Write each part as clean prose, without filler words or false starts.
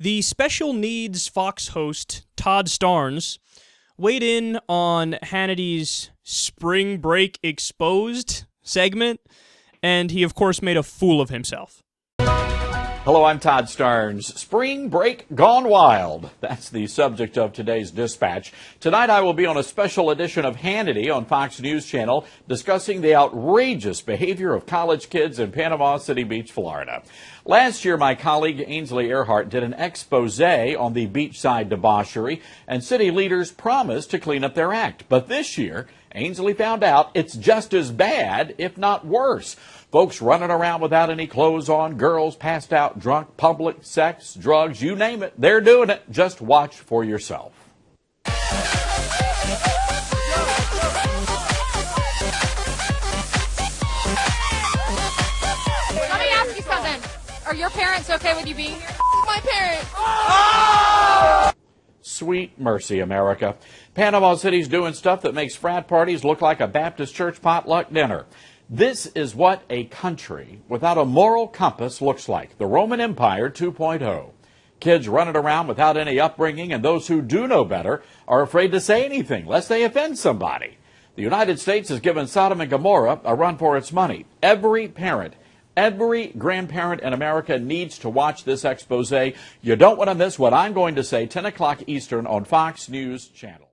The special needs Fox host, Todd Starnes, weighed in on Hannity's Spring Break Exposed segment, and he, of course, made a fool of himself. Hello, I'm Todd Starnes. Spring break gone wild. That's the subject of today's dispatch. Tonight I will be on a special edition of Hannity on Fox News Channel discussing the outrageous behavior of college kids in Panama City Beach, Florida. Last year, my colleague Ainsley Earhart did an expose on the beachside debauchery, and city leaders promised to clean up their act. But this year, Ainsley found out it's just as bad, if not worse. Folks running around without any clothes on, girls passed out drunk, public sex, drugs, you name it, they're doing it. Just watch for yourself. Let me ask you something. Are your parents okay with you being here? My parents. Oh! Sweet mercy, America. Panama City's doing stuff that makes frat parties look like a Baptist church potluck dinner. This is what a country without a moral compass looks like. The Roman Empire 2.0. Kids running around without any upbringing, and those who do know better are afraid to say anything lest they offend somebody. The United States has given Sodom and Gomorrah a run for its money. Every parent, every grandparent in America needs to watch this expose. You don't want to miss what I'm going to say, 10 o'clock Eastern on Fox News Channel.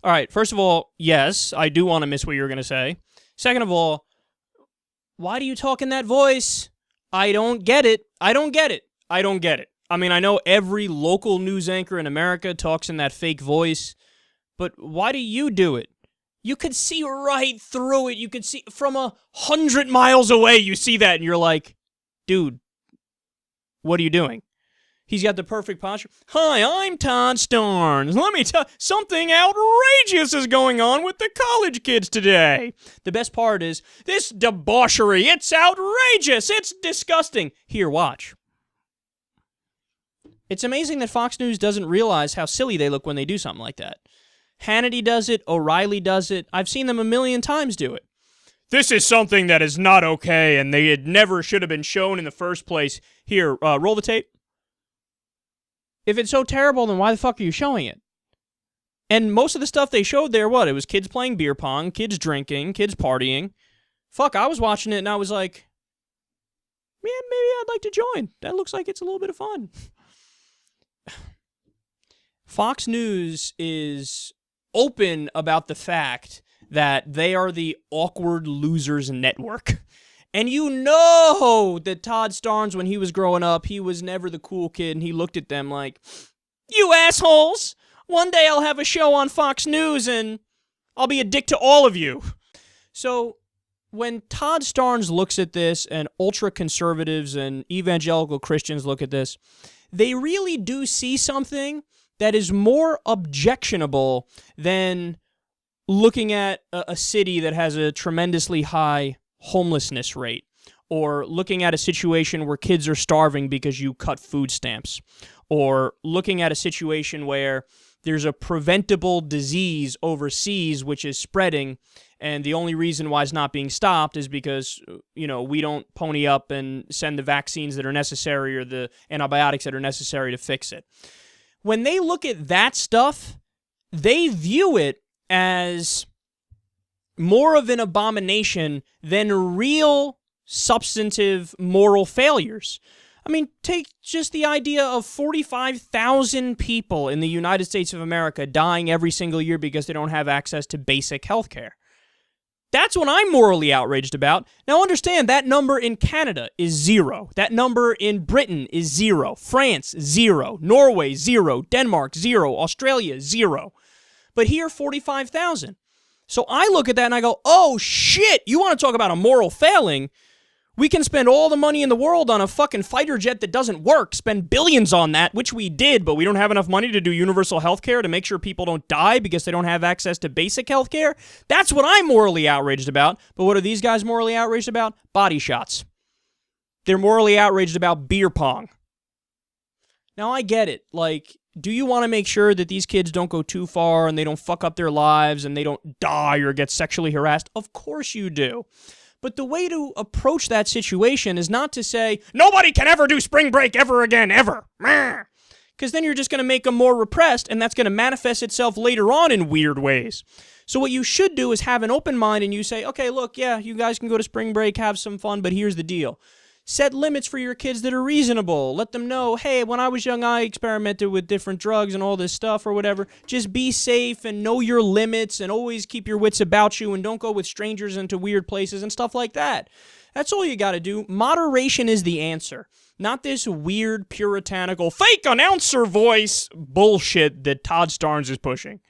All right, first of all, yes, I do want to miss what you're going to say. Second of all, why do you talk in that voice? I don't get it. I don't get it. I don't get it. I mean, I know every local news anchor in America talks in that fake voice, but why do you do it? You could see right through it. You could see from 100 miles away, you see that, and you're like, dude, what are you doing? He's got the perfect posture. Hi, I'm Todd Starnes. Let me tell you, something outrageous is going on with the college kids today. The best part is, this debauchery, it's outrageous, it's disgusting. Here, watch. It's amazing that Fox News doesn't realize how silly they look when they do something like that. Hannity does it, O'Reilly does it. I've seen them a million times do it. This is something that is not okay, and they never should have been shown in the first place. Here, roll the tape. If it's so terrible, then why the fuck are you showing it? And most of the stuff they showed there, what? It was kids playing beer pong, kids drinking, kids partying. Fuck, I was watching it and I was like, yeah, maybe I'd like to join. That looks like it's a little bit of fun. Fox News is open about the fact that they are the awkward losers network. And you know that Todd Starnes, when he was growing up, he was never the cool kid, and he looked at them like, you assholes! One day I'll have a show on Fox News, and I'll be a dick to all of you. So, when Todd Starnes looks at this, and ultra-conservatives and evangelical Christians look at this, they really do see something that is more objectionable than looking at a city that has a tremendously high homelessness rate, or looking at a situation where kids are starving because you cut food stamps, or looking at a situation where there's a preventable disease overseas which is spreading, and the only reason why it's not being stopped is because, you know, we don't pony up and send the vaccines that are necessary or the antibiotics that are necessary to fix it. When they look at that stuff, they view it as more of an abomination than real substantive moral failures. I mean, take just the idea of 45,000 people in the United States of America dying every single year because they don't have access to basic health care. That's what I'm morally outraged about. Now understand, that number in Canada is 0. That number in Britain is 0. France, 0. Norway, 0. Denmark, 0. Australia, 0. But here, 45,000. So I look at that and I go, oh shit, you want to talk about a moral failing? We can spend all the money in the world on a fucking fighter jet that doesn't work, spend billions on that, which we did, but we don't have enough money to do universal health care to make sure people don't die because they don't have access to basic health care. That's what I'm morally outraged about. But what are these guys morally outraged about? Body shots. They're morally outraged about beer pong. Now I get it. Like, do you want to make sure that these kids don't go too far and they don't fuck up their lives and they don't die or get sexually harassed? Of course you do. But the way to approach that situation is not to say, nobody can ever do spring break ever again, ever. Because then you're just going to make them more repressed, and that's going to manifest itself later on in weird ways. So what you should do is have an open mind, and you say, okay, look, yeah, you guys can go to spring break, have some fun, but here's the deal. Set limits for your kids that are reasonable. Let them know, hey, when I was young, I experimented with different drugs and all this stuff or whatever. Just be safe and know your limits and always keep your wits about you and don't go with strangers into weird places and stuff like that. That's all you got to do. Moderation is the answer. Not this weird, puritanical, fake announcer voice bullshit that Todd Starnes is pushing.